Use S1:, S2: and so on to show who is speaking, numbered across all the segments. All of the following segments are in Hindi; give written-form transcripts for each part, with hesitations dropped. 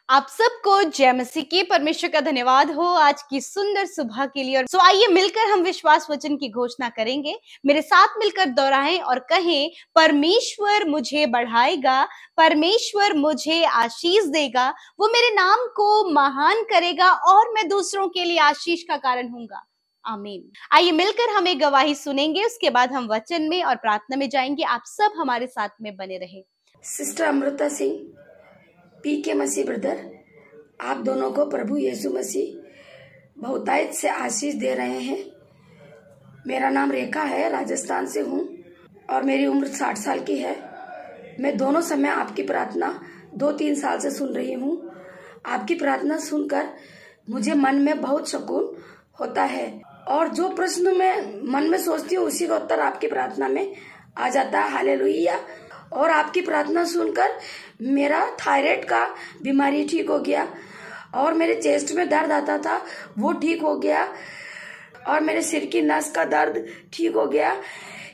S1: आप सबको जय मसीह की। परमेश्वर का धन्यवाद हो आज की सुंदर सुबह के लिए। और आइए मिलकर हम विश्वास वचन की घोषणा करेंगे। मेरे साथ मिलकर दोहराएं और कहें, परमेश्वर मुझे बढ़ाएगा, परमेश्वर मुझे आशीष देगा, वो मेरे नाम को महान करेगा और मैं दूसरों के लिए आशीष का कारण हूंगा। आमीन। आइए मिलकर हम एक गवाही सुनेंगे, उसके बाद हम वचन में और प्रार्थना में जाएंगे। आप सब हमारे साथ में बने रहे।
S2: सिस्टर अमृता सिंह, पीके मसीह ब्रदर, आप दोनों को प्रभु यीशु मसीह बहुतायत से आशीष दे रहे हैं। मेरा नाम रेखा है, राजस्थान से हूँ और मेरी उम्र 60 साल की है। मैं दोनों समय आपकी प्रार्थना 2-3 साल से सुन रही हूँ। आपकी प्रार्थना सुनकर मुझे मन में बहुत सुकून होता है और जो प्रश्न मैं मन में सोचती हूँ उसी का उत्तर आपकी प्रार्थना में आ जाता है। हालेलुया। और आपकी प्रार्थना सुनकर मेरा थायराइड का बीमारी ठीक हो गया और मेरे चेस्ट में दर्द आता था वो ठीक हो गया और मेरे सिर की नस का दर्द ठीक हो गया।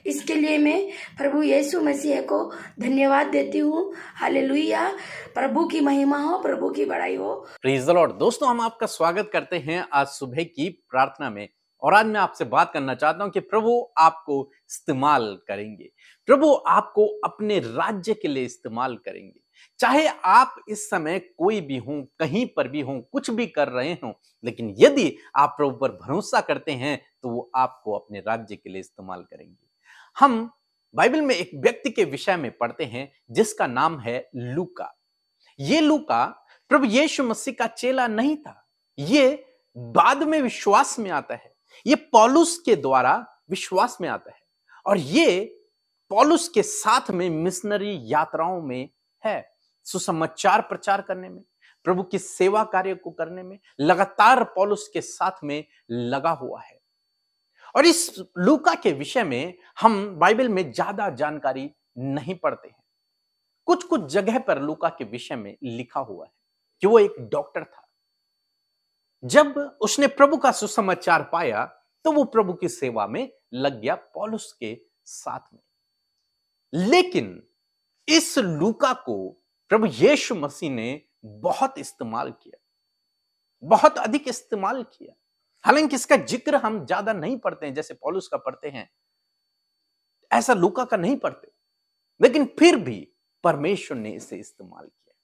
S2: इसके लिए मैं प्रभु यीशु मसीह को धन्यवाद देती हूँ। हालेलुया। प्रभु की महिमा हो, प्रभु की बड़ाई हो।
S3: Praise the Lord. दोस्तों, हम आपका स्वागत करते हैं आज सुबह की प्रार्थना में। और आज मैं आपसे बात करना चाहता हूं कि प्रभु आपको इस्तेमाल करेंगे, प्रभु आपको अपने राज्य के लिए इस्तेमाल करेंगे। चाहे आप इस समय कोई भी हो, कहीं पर भी हो, कुछ भी कर रहे हो, लेकिन यदि आप प्रभु पर भरोसा करते हैं तो वो आपको अपने राज्य के लिए इस्तेमाल करेंगे। हम बाइबल में एक व्यक्ति के विषय में पढ़ते हैं जिसका नाम है लूका। ये लूका प्रभु यीशु मसीह का चेला नहीं था, ये बाद में विश्वास में आता है। ये पौलुस के द्वारा विश्वास में आता है और ये पौलुस के साथ में मिशनरी यात्राओं में है, सुसमाचार प्रचार करने में, प्रभु की सेवा कार्य को करने में लगातार पौलुस के साथ में लगा हुआ है। और इस लूका के विषय में हम बाइबल में ज्यादा जानकारी नहीं पढ़ते हैं। कुछ कुछ जगह पर लूका के विषय में लिखा हुआ है कि वो एक डॉक्टर था। जब उसने प्रभु का सुसमाचार पाया तो वो प्रभु की सेवा में लग गया पौलुस के साथ में। लेकिन इस लूका को प्रभु यीशु मसीह ने बहुत इस्तेमाल किया, बहुत अधिक इस्तेमाल किया। हालांकि इसका जिक्र हम ज्यादा नहीं पढ़ते हैं, जैसे पौलुस का पढ़ते हैं, ऐसा लूका का नहीं पढ़ते, लेकिन फिर भी परमेश्वर ने इसे इस्तेमाल किया।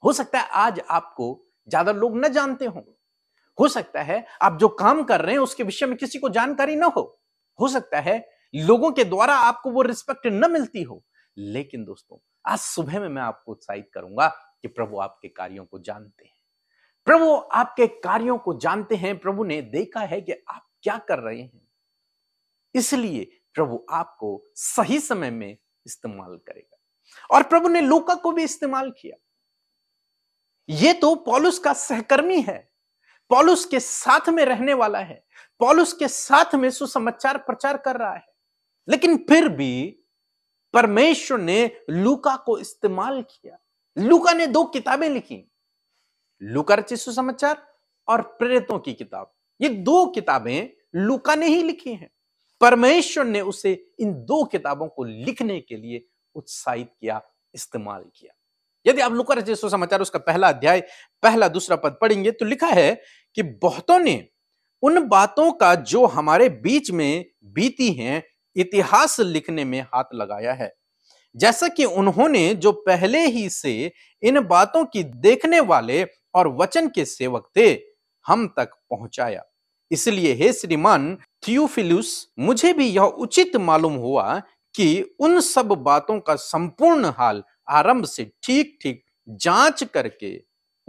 S3: हो सकता है आज आपको ज्यादा लोग न जानते हो सकता है आप जो काम कर रहे हैं उसके विषय में किसी को जानकारी ना हो सकता है लोगों के द्वारा आपको वो रिस्पेक्ट न मिलती हो। लेकिन दोस्तों, आज सुबह में मैं आपको उत्साहित करूंगा कि प्रभु आपके कार्यों को जानते हैं, प्रभु आपके कार्यों को जानते हैं। प्रभु ने देखा है कि आप क्या कर रहे हैं, इसलिए प्रभु आपको सही समय में इस्तेमाल करेगा। और प्रभु ने लूका को भी इस्तेमाल किया। ये तो पौलुस का सहकर्मी है, पौलुस के साथ में रहने वाला है, पौलुस के साथ में सुसमाचार प्रचार कर रहा है, लेकिन फिर भी परमेश्वर ने लूका को इस्तेमाल किया। लूका ने 2 किताबें लिखी, लूका रचित सुसमाचार और प्रेरितों की किताब। ये 2 किताबें लूका ने ही लिखी हैं। परमेश्वर ने उसे इन 2 किताबों को लिखने के लिए उत्साहित किया, इस्तेमाल किया। यदि आप लूका रचित सुसमाचार उसका पहला अध्याय 1-2 पद पढ़ेंगे तो लिखा है कि बहुतों ने उन बातों का जो हमारे बीच में बीती हैं इतिहास लिखने में हाथ लगाया है, जैसा कि उन्होंने जो पहले ही से इन बातों की देखने वाले और वचन के सेवक थे हम तक पहुंचाया। इसलिए हे श्रीमान थियोफिलुस, मुझे भी यह उचित मालूम हुआ कि उन सब बातों का संपूर्ण हाल आरंभ से ठीक ठीक जांच करके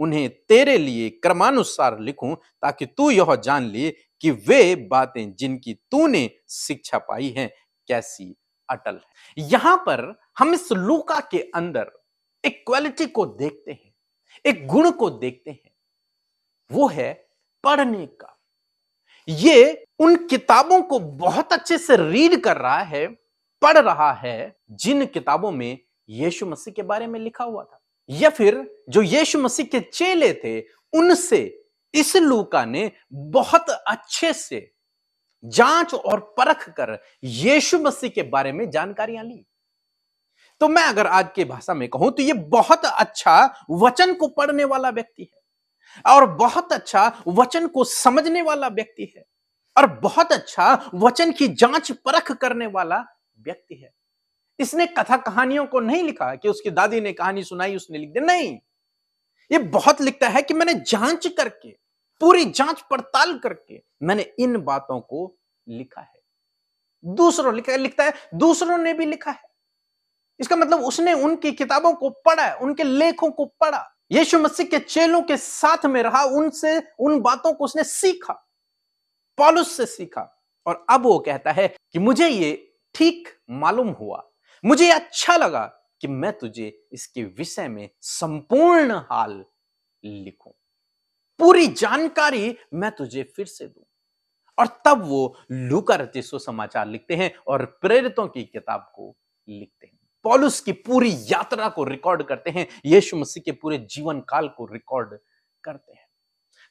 S3: उन्हें तेरे लिए क्रमानुसार लिखूं, ताकि तू यह जान ले कि वे बातें जिनकी तूने शिक्षा पाई हैं कैसी अटल है। यहां पर हम इस लूका के अंदर एक क्वालिटी को देखते हैं, एक गुण को देखते हैं, वो है पढ़ने का। ये उन किताबों को बहुत अच्छे से रीड कर रहा है, पढ़ रहा है, जिन किताबों में यीशु मसीह के बारे में लिखा हुआ था, या फिर जो यीशु मसीह के चेले थे उनसे इस लूका ने बहुत अच्छे से जांच और परख कर यीशु मसीह के बारे में जानकारियां ली। तो मैं अगर आज की भाषा में कहूं तो ये बहुत अच्छा वचन को पढ़ने वाला व्यक्ति है और बहुत अच्छा वचन को समझने वाला व्यक्ति है और बहुत अच्छा वचन की जांच परख करने वाला व्यक्ति है। इसने कथा कहानियों को नहीं लिखा कि उसकी दादी ने कहानी सुनाई उसने लिख दिया, नहीं। ये बहुत लिखता है कि मैंने जांच करके, पूरी जांच पड़ताल करके मैंने इन बातों को लिखा है। दूसरों लिखता है, दूसरों ने भी लिखा है। इसका मतलब उसने उनकी किताबों को पढ़ा, उनके लेखों को पढ़ा, यीशु मसीह के चेलों के साथ में रहा, उनसे उन बातों को उसने सीखा, पौलुस से सीखा। और अब वो कहता है कि मुझे ये ठीक मालूम हुआ, मुझे अच्छा लगा कि मैं तुझे इसके विषय में संपूर्ण हाल लिखूं, पूरी जानकारी मैं तुझे फिर से दूं। और तब वो लूका रचित सुसमाचार लिखते हैं और प्रेरितों की किताब को लिखते हैं। पौलुस की पूरी यात्रा को रिकॉर्ड करते हैं, यीशु मसीह के पूरे जीवन काल को रिकॉर्ड करते हैं।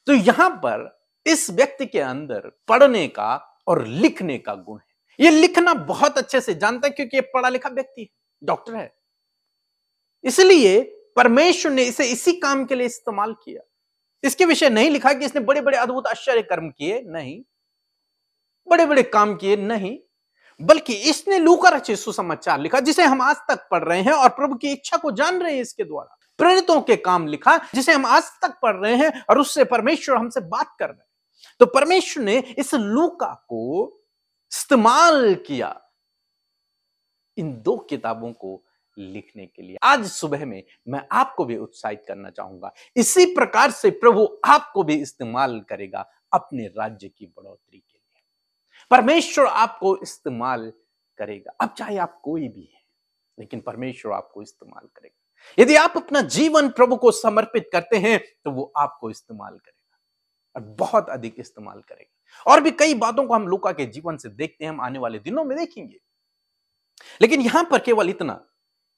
S3: तो यहां पर इस व्यक्ति के अंदर पढ़ने का और लिखने का गुण है। ये लिखना बहुत अच्छे से जानता है क्योंकि ये पढ़ा लिखा व्यक्ति है, डॉक्टर है। इसलिए परमेश्वर ने इसे इसी काम के लिए इस्तेमाल किया। इसके विषय नहीं लिखा कि इसने बड़े बड़े अद्भुत आश्चर्य कर्म किए, नहीं, बड़े बड़े काम किए, नहीं, बल्कि इसने लूका रचित सुसमाचार लिखा जिसे हम आज तक पढ़ रहे हैं और प्रभु की इच्छा को जान रहे हैं। इसके द्वारा प्रेरितों के काम लिखा जिसे हम आज तक पढ़ रहे हैं और उससे परमेश्वर हमसे बात कर रहे हैं। तो परमेश्वर ने इस लूका को इस्तेमाल किया इन दो किताबों को लिखने के लिए। आज सुबह में मैं आपको भी उत्साहित करना चाहूंगा, इसी प्रकार से प्रभु आपको भी इस्तेमाल करेगा अपने राज्य की बढ़ोतरी के लिए। परमेश्वर आपको इस्तेमाल करेगा, अब चाहे आप कोई भी है, लेकिन परमेश्वर आपको इस्तेमाल करेगा। यदि आप अपना जीवन प्रभु को समर्पित करते हैं तो वो आपको इस्तेमाल करेगा और बहुत अधिक इस्तेमाल करेगा। और भी कई बातों को हम लूका के जीवन से देखते हैं, हम आने वाले दिनों में देखेंगे। लेकिन यहां पर केवल इतना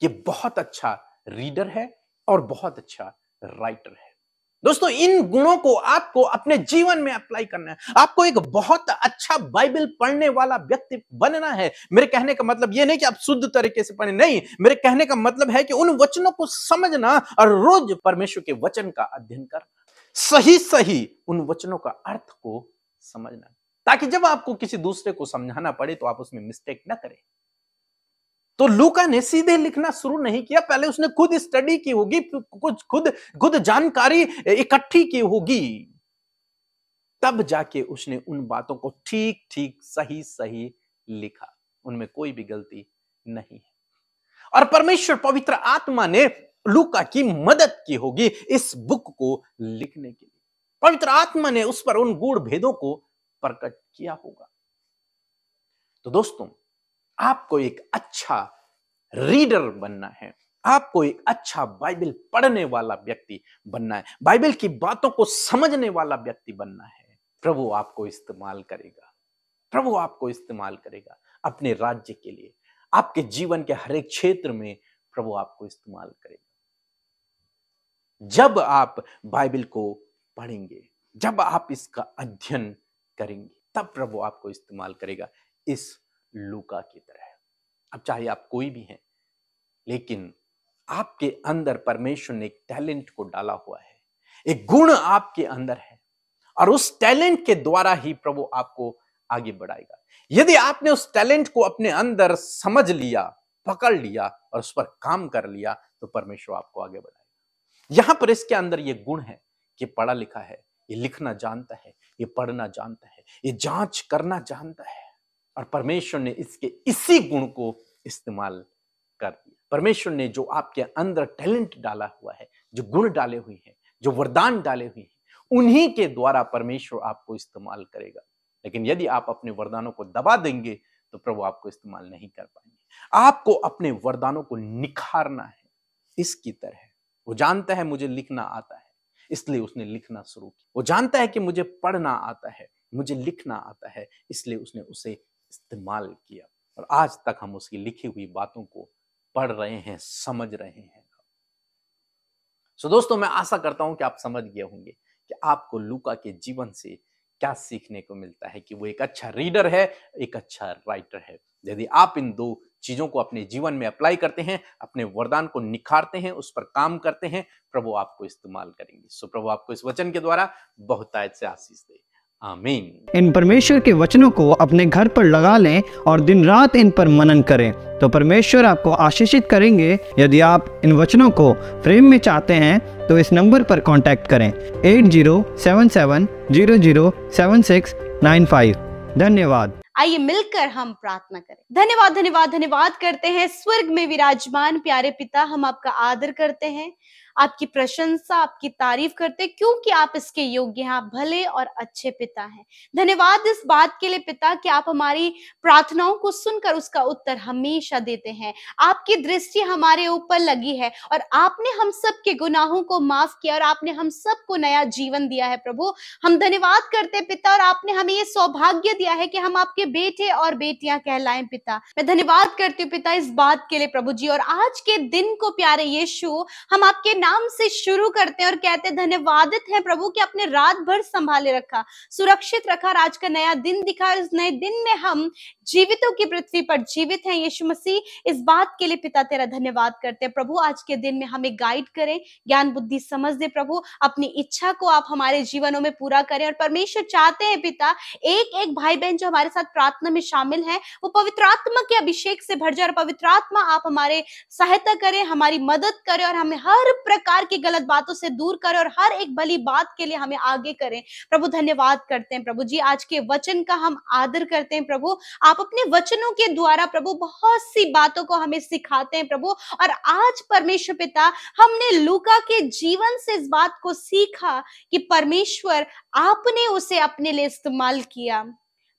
S3: कि बहुत अच्छा रीडर है और बहुत अच्छा राइटर है। दोस्तों, इन गुणों को आपको अपने जीवन में अप्लाई करना है। आपको एक बहुत अच्छा बाइबल पढ़ने वाला व्यक्ति बनना है। मेरे कहने का मतलब यह नहीं कि आप शुद्ध तरीके से पढ़ें, नहीं, मेरे कहने का मतलब है कि उन वचनों को समझना और रोज परमेश्वर के वचन का अध्ययन करना, सही सही उन वचनों का अर्थ को समझना, ताकि जब आपको किसी दूसरे को समझाना पड़े तो आप उसमें मिस्टेक ना करें। तो लूका ने सीधे लिखना शुरू नहीं किया, पहले उसने खुद स्टडी की होगी, कुछ खुद जानकारी इकट्ठी की होगी, तब जाके उसने उन बातों को ठीक ठीक सही सही लिखा। उनमें कोई भी गलती नहीं है। और परमेश्वर पवित्र आत्मा ने लूका की मदद की होगी इस बुक को लिखने के लिए। पवित्र आत्मा ने उस पर उन गूढ़ भेदों को प्रकट किया होगा। तो दोस्तों, आपको एक अच्छा रीडर बनना है, आपको एक अच्छा बाइबल पढ़ने वाला व्यक्ति बनना है, बाइबल की बातों को समझने वाला व्यक्ति बनना है। प्रभु आपको इस्तेमाल करेगा, प्रभु आपको इस्तेमाल करेगा अपने राज्य के लिए। आपके जीवन के हर एक क्षेत्र में प्रभु आपको इस्तेमाल करेगा। जब आप बाइबल को पढ़ेंगे, जब आप इसका अध्ययन करेंगे, तब प्रभु आपको इस्तेमाल करेगा इस लूका की तरह। अब चाहे आप कोई भी हैं, लेकिन आपके अंदर परमेश्वर ने एक टैलेंट को डाला हुआ है, एक गुण आपके अंदर है, और उस टैलेंट के द्वारा ही प्रभु आपको आगे बढ़ाएगा। यदि आपने उस टैलेंट को अपने अंदर समझ लिया, पकड़ लिया और उस पर काम कर लिया, तो परमेश्वर आपको आगे बढ़ाएगा। यहां पर इसके अंदर ये गुण है कि पढ़ा लिखा है, ये लिखना जानता है, ये पढ़ना जानता है, ये जांच करना जानता है, और परमेश्वर ने इसके इसी गुण को इस्तेमाल कर दिया। परमेश्वर ने जो आपके अंदर टैलेंट डाला हुआ है, जो गुण डाले हुए हैं, जो वरदान डाले हुए हैं, उन्हीं के द्वारा परमेश्वर आपको इस्तेमाल करेगा। लेकिन यदि आप अपने वरदानों को दबा देंगे तो प्रभु आपको इस्तेमाल नहीं कर पाएंगे। आपको अपने वरदानों को निखारना है इसकी तरह। वो जानता है मुझे लिखना आता है, इसलिए उसने लिखना शुरू किया। वो जानता है कि मुझे पढ़ना आता है, मुझे लिखना आता है, इसलिए उसने उसे इस्तेमाल किया, और आज तक हम उसकी लिखी हुई बातों को पढ़ रहे हैं, समझ रहे हैं। सो दोस्तों, मैं आशा करता हूं कि आप समझ गए होंगे कि आपको लूका के जीवन से क्या सीखने को मिलता है, कि वो एक अच्छा रीडर है, एक अच्छा राइटर है। यदि आप इन दो चीजों को अपने जीवन में अप्लाई करते हैं, अपने वरदान को निखारते हैं, उस पर काम करते हैं, प्रभु आपको इस्तेमाल करेंगे। सो प्रभु आपको इस वचन के द्वारा बहुतायत से आशीष दे। आमीन।
S4: इन परमेश्वर के वचनों को अपने घर पर लगा लें और दिन रात इन पर मनन करें, तो परमेश्वर आपको आशीषित करेंगे। यदि आप इन वचनों को फ्रेम में चाहते हैं तो इस नंबर पर कांटेक्ट करें 8077007695। धन्यवाद।
S1: आइए मिलकर हम प्रार्थना करें। धन्यवाद धन्यवाद धन्यवाद करते हैं स्वर्ग में विराजमान प्यारे पिता, हम आपका आदर करते हैं, आपकी प्रशंसा, आपकी तारीफ करते हैं, क्योंकि आप इसके योग्य हैं। आप भले और अच्छे पिता हैं। धन्यवाद इस बात के लिए पिता कि आप हमारी प्रार्थनाओं को सुनकर उसका उत्तर हमेशा देते हैं। आपकी दृष्टि हमारे ऊपर लगी है और आपने हम सब के गुनाहों को माफ किया और आपने हम सबको नया जीवन दिया है। प्रभु हम धन्यवाद करते हैं पिता, और आपने हमें ये सौभाग्य दिया है कि हम आपके बेटे और बेटियां कहलाएं। पिता मैं धन्यवाद करती हूँ पिता इस बात के लिए प्रभु जी, और आज के दिन को प्यारे यीशु हम आपके नाम से शुरू करते हैं और कहते हैं धन्यवादित है प्रभु कि आपने रात भर संभाले रखा, सुरक्षित रखा, और आज का नया दिन दिखा। इस नए दिन में हम जीवितों की पृथ्वी पर जीवित हैं यीशु मसीह, इस बात के लिए पिता तेरा धन्यवाद करते हैं। प्रभु आज के दिन में हमें गाइड करें, ज्ञान बुद्धि समझ दे प्रभु, अपनी इच्छा को आप हमारे जीवनों में पूरा करें। और परमेश्वर चाहते हैं पिता एक एक भाई बहन जो हमारे साथ प्रार्थना में शामिल है वो पवित्र आत्मा के अभिषेक से भर जाए। पवित्र आत्मा आप हमारे सहायता करें, हमारी मदद करें, और हमें हर प्रकार की गलत बातों से दूर करें और हर एक भली बात के लिए हमें आगे करें। प्रभु धन्यवाद करते हैं प्रभु जी, आज के वचन का हम आदर करते हैं प्रभु। आप अपने वचनों के द्वारा प्रभु बहुत सी बातों को हमें सिखाते हैं प्रभु, और आज परमेश्वर पिता हमने लूका के जीवन से इस बात को सीखा कि परमेश्वर आपने उसे अपने लिए इस्तेमाल किया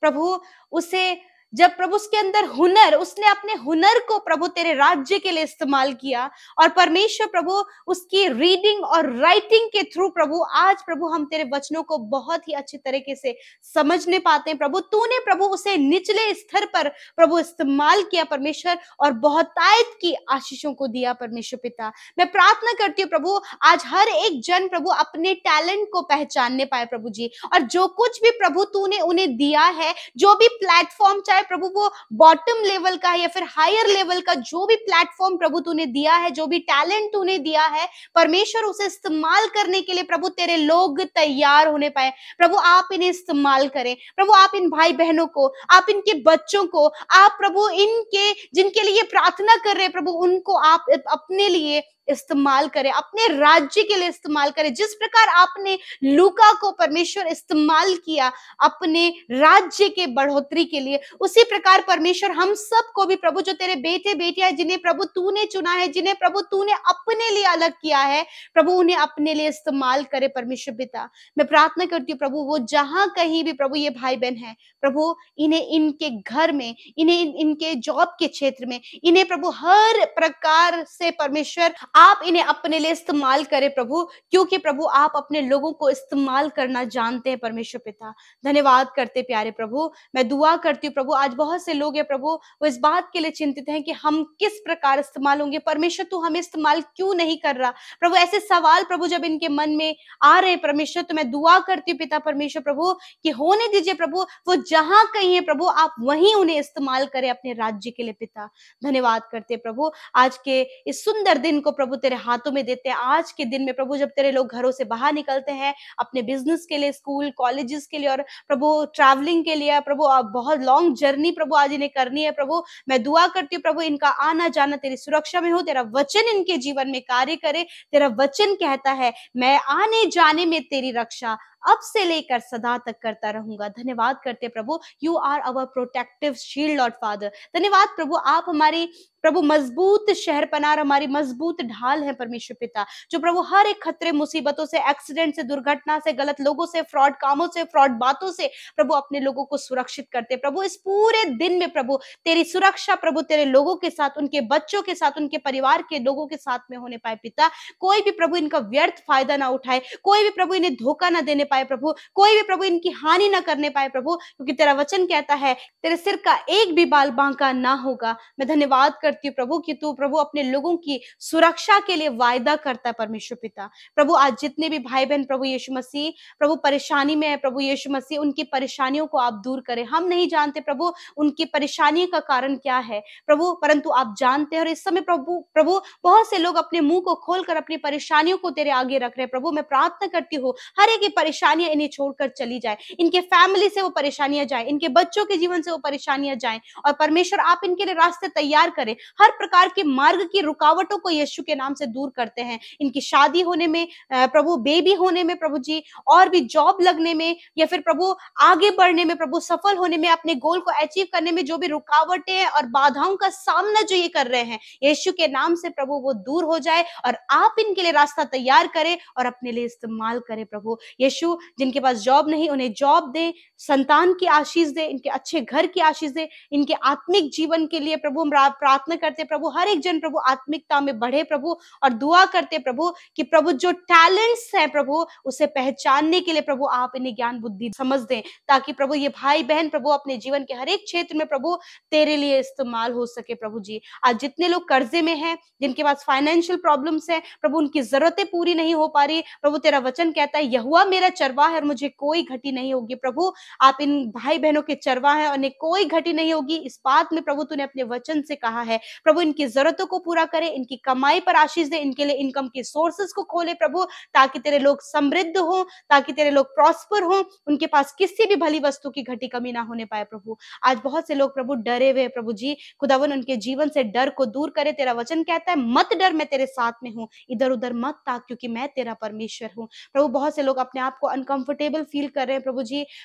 S1: प्रभु। उसे जब प्रभु उसके अंदर हुनर, उसने अपने हुनर को प्रभु तेरे राज्य के लिए इस्तेमाल किया, और परमेश्वर प्रभु उसकी रीडिंग और राइटिंग के थ्रू प्रभु आज प्रभु हम तेरे वचनों को बहुत ही अच्छी तरीके से समझने पाते हैं प्रभु। तूने प्रभु उसे निचले स्तर पर प्रभु इस्तेमाल किया परमेश्वर, और बहुतायत की आशीषों को दिया परमेश्वर पिता। मैं प्रार्थना करती हूँ प्रभु आज हर एक जन प्रभु अपने टैलेंट को पहचानने पाए प्रभु जी, और जो कुछ भी प्रभु तूने उन्हें दिया है, जो भी प्लेटफॉर्म चाहे प्रभु वो बॉटम लेवल का है या फिर हायर लेवल का, जो भी प्लेटफॉर्म प्रभु तूने दिया है, जो भी टैलेंट तूने दिया है परमेश्वर, उसे इस्तेमाल करने के लिए प्रभु तेरे लोग तैयार होने पाए। प्रभु आप इन्हें इस्तेमाल करें प्रभु, आप इन भाई बहनों को, आप इनके बच्चों को, आप प्रभु इनके जिनके लिए प्रार्थना कर रहे हैं प्रभु उनको आप अपने लिए इस्तेमाल करें, अपने राज्य के लिए इस्तेमाल करें। जिस प्रकार आपने लूका को परमेश्वर इस्तेमाल किया अपने राज्य के बढ़ोतरी के लिए, उसी प्रकार परमेश्वर हम सबको भी प्रभु जो तेरे बेटे बेटियां जिन्हें प्रभु तूने चुना है, जिन्हें प्रभु तूने अपने लिए अलग किया है प्रभु, उन्हें अपने लिए इस्तेमाल करे परमेश्वर पिता। मैं प्रार्थना करती हूँ प्रभु वो जहां कहीं भी प्रभु ये भाई बहन है प्रभु, इन्हें इनके घर में, इन्हें इनके जॉब के क्षेत्र में, इन्हें प्रभु हर प्रकार से परमेश्वर आप इन्हें अपने लिए इस्तेमाल करें प्रभु, क्योंकि प्रभु आप अपने लोगों को इस्तेमाल करना जानते हैं परमेश्वर पिता। धन्यवाद करते प्यारे प्रभु। मैं दुआ करती हूँ प्रभु आज बहुत से लोग हैं प्रभु वो इस बात के लिए चिंतित हैं कि हम किस प्रकार इस्तेमाल होंगे, परमेश्वर तू हमें इस्तेमाल क्यों नहीं कर रहा प्रभु। ऐसे सवाल प्रभु जब इनके मन में आ रहे परमेश्वर, तो मैं दुआ करती हूँ पिता परमेश्वर प्रभु कि होने दीजिए प्रभु, वो जहां कहीं है प्रभु आप वहीं उन्हें इस्तेमाल करें अपने राज्य के लिए पिता। धन्यवाद करते प्रभु आज के इस सुंदर दिन को प्रभु तेरे हाथों में देते हैं। आज के दिन में प्रभु जब तेरे लोग घरों से बाहर निकलते हैं अपने बिजनेस के लिए, स्कूल कॉलेजेस के लिए और प्रभु ट्रैवलिंग के लिए प्रभु, आप बहुत लॉन्ग जर्नी प्रभु आज इन्हें करनी है प्रभु, मैं दुआ करती हूँ प्रभु इनका आना जाना तेरी सुरक्षा में हो, तेरा वचन इनके जीवन में कार्य करे। तेरा वचन कहता है मैं आने जाने में तेरी रक्षा अब से लेकर सदा तक करता रहूंगा। धन्यवाद करते प्रभु, you are our protective shield lord father. धन्यवाद प्रभु आप हमारी प्रभु मजबूत शहर पनार, हमारी मजबूत ढाल है परमेश्वर पिता, जो प्रभु हर एक खतरे मुसीबतों से, एक्सीडेंट से, दुर्घटना से, गलत लोगों से, फ्रॉड कामों से, फ्रॉड बातों से प्रभु अपने लोगों को सुरक्षित करते प्रभु। इस पूरे दिन में प्रभु तेरी सुरक्षा प्रभु तेरे लोगों के साथ, उनके बच्चों के साथ, उनके परिवार के लोगों के साथ में होने पाए पिता। कोई भी प्रभु इनका व्यर्थ फायदा ना उठाए, कोई भी प्रभु इन्हें धोखा ना देने पाए प्रभु, कोई भी प्रभु इनकी हानि ना करने पाए प्रभु, क्योंकि तेरा वचन कहता है तेरे सिर का एक भी बाल बांका ना होगा। मैं धन्यवाद करती हूँ प्रभु कि तू प्रभु अपने लोगों की सुरक्षा के लिए वायदा करता है परमेश्वर पिता। प्रभु आज जितने भी भाई बहन प्रभु यीशु मसीह प्रभु परेशानी में है प्रभु यीशु मसीह, उनकी परेशानियों को आप दूर करें। हम नहीं जानते प्रभु उनकी परेशानी का कारण क्या है प्रभु, परंतु आप जानते हैं। और इस समय प्रभु प्रभु बहुत से लोग अपने मुंह को खोलकर अपनी परेशानियों को तेरे आगे रख रहे हैं प्रभु। मैं प्रार्थना करती हूँ हर एक की परेशानियां इन्हें छोड़कर चली जाए, इनके फैमिली से वो परेशानियां जाए, इनके बच्चों के जीवन से वो परेशानियां जाए। और परमेश्वर आप इनके लिए रास्ते तैयार करें, हर प्रकार के मार्ग की रुकावटों को यीशु के नाम से दूर करते हैं। इनकी शादी होने में प्रभु, बेबी होने में प्रभु जी, और भी जॉब लगने में, या फिर प्रभु आगे बढ़ने में प्रभु, सफल होने में, अपने गोल को अचीव करने में जो भी रुकावटें और बाधाओं का सामना जो ये कर रहे हैं, यीशु के नाम से प्रभु वो दूर हो जाए और आप इनके लिए रास्ता तैयार करें और अपने लिए इस्तेमाल करें प्रभु यीशु। जिनके पास जॉब नहीं उन्हें जॉब दे, संतान की आशीष दे, इनके अच्छे घर की आशीष दे, इनके आत्मिक जीवन के लिए प्रभु हम प्रार्थना करते प्रभु हर एक जन प्रभु आत्मिकता में बढ़े प्रभु। और दुआ करते प्रभु कि प्रभु जो टैलेंट्स है प्रभु उसे पहचानने के लिए प्रभु आप इन्हें ज्ञान बुद्धि समझ दें, ताकि प्रभु ये भाई बहन प्रभु अपने जीवन के हर एक क्षेत्र में प्रभु तेरे लिए इस्तेमाल हो सके प्रभु जी। आज जितने लोग कर्जे में हैं, जिनके पास फाइनेंशियल प्रॉब्लम्स है प्रभु, उनकी जरूरतें पूरी नहीं हो पा रही प्रभु, तेरा वचन कहता है यहोवा मेरा चरवाहा है और मुझे कोई घटी नहीं होगी प्रभु। आप इन भाई बहनों के चरवाहा है और इन्हें कोई घटी नहीं होगी, इस बात में प्रभु तूने अपने वचन से कहा है प्रभु। इनकी जरूरतों को पूरा करे, इनकी कमाई पर आशीष दे, इनके लिए इनकम के सोर्सेस को खोले प्रभु, ताकि तेरे लोग समृद्ध हो, ताकि तेरे लोग प्रॉस्पर हो, उनके पास किसी भी भली वस्तु की घटी कमी ना होने पाए प्रभु। आज बहुत से लोग प्रभु डरे हुए प्रभु जी, खुदावन उनके जीवन से डर को दूर करे। तेरा वचन कहता है मत डर, मैं तेरे साथ में हूँ, इधर उधर मत ताक क्योंकि मैं तेरा परमेश्वर हूँ प्रभु। बहुत से लोग अपने आप को अनकंफर्टेबल फील कर रहे हैं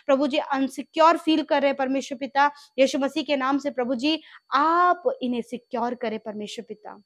S1: प्रभु जी अनसिक्योर फील कर रहे हैं परमेश्वर पिता, यीशु मसीह के नाम से प्रभु जी आप इन्हें सिक्योर करें परमेश्वर पिता।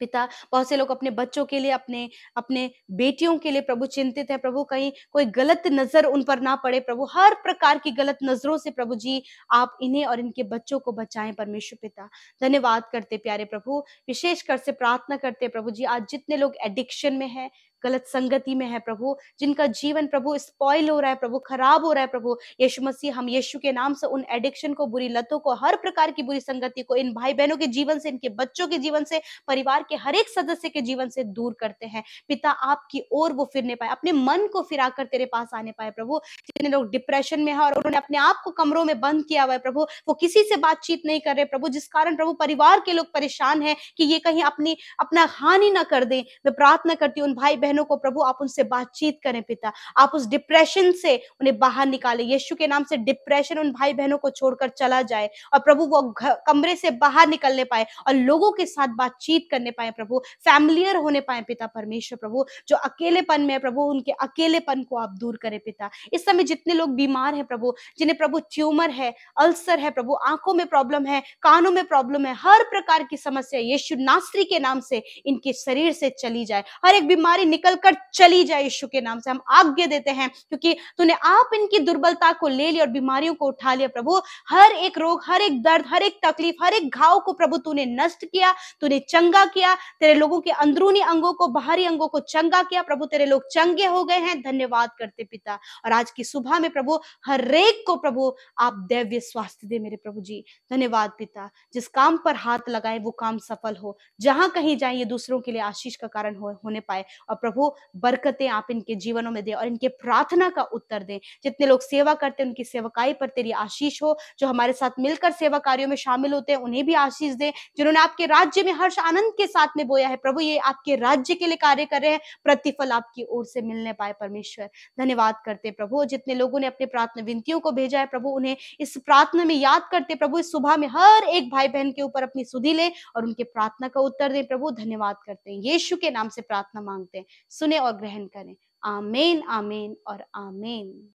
S1: बहुत से लोग अपने बच्चों के लिए, अपने अपने बेटियों के लिए प्रभु चिंतित है प्रभु, कहीं कोई गलत नजर उन पर ना पड़े प्रभु, हर प्रकार की गलत नजरों से प्रभु जी आप इन्हें और इनके बच्चों को बचाएं परमेश्वर पिता। धन्यवाद करते प्यारे प्रभु, विशेषकर से प्रार्थना करते प्रभु जी आज जितने लोग एडिक्शन में है, गलत संगति में है प्रभु, जिनका जीवन प्रभु स्पॉइल हो रहा है प्रभु, खराब हो रहा है प्रभु यीशु मसीह, हम यीशु के नाम से उन एडिक्शन को, बुरी लतों को, हर प्रकार की बुरी संगति को इन भाई बहनों के जीवन से, इनके बच्चों के जीवन से, परिवार के हर एक सदस्य के जीवन से दूर करते हैं पिता। आपकी ओर वो फिरने पाए, अपने मन को फिराकर तेरे पास आने पाए प्रभु। जितने लोग डिप्रेशन में है और उन्होंने अपने आप को कमरों में बंद किया हुआ है प्रभु, वो किसी से बातचीत नहीं कर रहे प्रभु, जिस कारण प्रभु परिवार के लोग परेशान है कि ये कहीं अपना हानि ना कर दें। मैं प्रार्थना करती हूँ उन भाई बहनों को प्रभु आप उनसे बातचीत करें पिता, आप उस डिप्रेशन से उन्हें बाहर निकाले यीशु के नाम से। डिप्रेशन उन भाई बहनों को छोड़कर चला जाए और प्रभु वो कमरे से बाहर निकलने पाए और लोगों के साथ बातचीत करने पाए प्रभु, फैमिलियर होने पाए पिता परमेश्वर प्रभु। जो अकेलेपन में प्रभु, उनके अकेलेपन को आप दूर करें पिता। इस समय जितने लोग बीमार हैं प्रभु, जिन्हें प्रभु ट्यूमर है, अल्सर है प्रभु, आंखों में प्रॉब्लम है, कानों में प्रॉब्लम है, हर प्रकार की समस्या यीशु नासरी के नाम से इनके शरीर से चली जाए, हर एक बीमारी निकलकर चली जाए यीशु के नाम से। हम आज्ञा देते हैं क्योंकि तूने आप इनकी दुर्बलता को ले लिया और बीमारियों को उठा लिया प्रभु। हर एक रोग, हर एक दर्द, हर एक तकलीफ, हर एक घाव को प्रभु तूने नष्ट किया, तूने चंगा किया, तेरे लोगों के अंदरूनी अंगों को, बाहरी अंगों को चंगा किया प्रभु। तेरे लोग चंगे हो गए हैं, धन्यवाद करते पिता। और आज की सुबह में प्रभु हर एक को प्रभु आप दैव्य स्वास्थ्य दे मेरे प्रभु जी। धन्यवाद पिता, जिस काम पर हाथ लगाए वो काम सफल हो, जहां कहीं जाए ये दूसरों के लिए आशीष का कारण होने पाए। और प्रभु बरकतें आप इनके जीवनों में दे और इनके प्रार्थना का उत्तर दें। जितने लोग सेवा करते हैं उनकी सेवकाई पर तेरी आशीष हो, जो हमारे साथ मिलकर सेवा कार्यों में शामिल होते हैं उन्हें भी आशीष दे। जिन्होंने आपके राज्य में हर्ष आनंद के साथ में बोया है प्रभु, ये आपके राज्य के लिए कार्य कर रहे हैं, प्रतिफल आपकी ओर से मिलने पाए परमेश्वर। धन्यवाद करते प्रभु, जितने लोगों ने अपने प्रार्थना विनतियों को भेजा है प्रभु, उन्हें इस प्रार्थना में याद करते प्रभु। इस सुबह में हर एक भाई बहन के ऊपर अपनी सुधि ले और उनके प्रार्थना का उत्तर दे प्रभु। धन्यवाद करते हैं, यीशु के नाम से प्रार्थना मांगते हैं, सुने और ग्रहण करें। आमीन, आमीन और आमीन।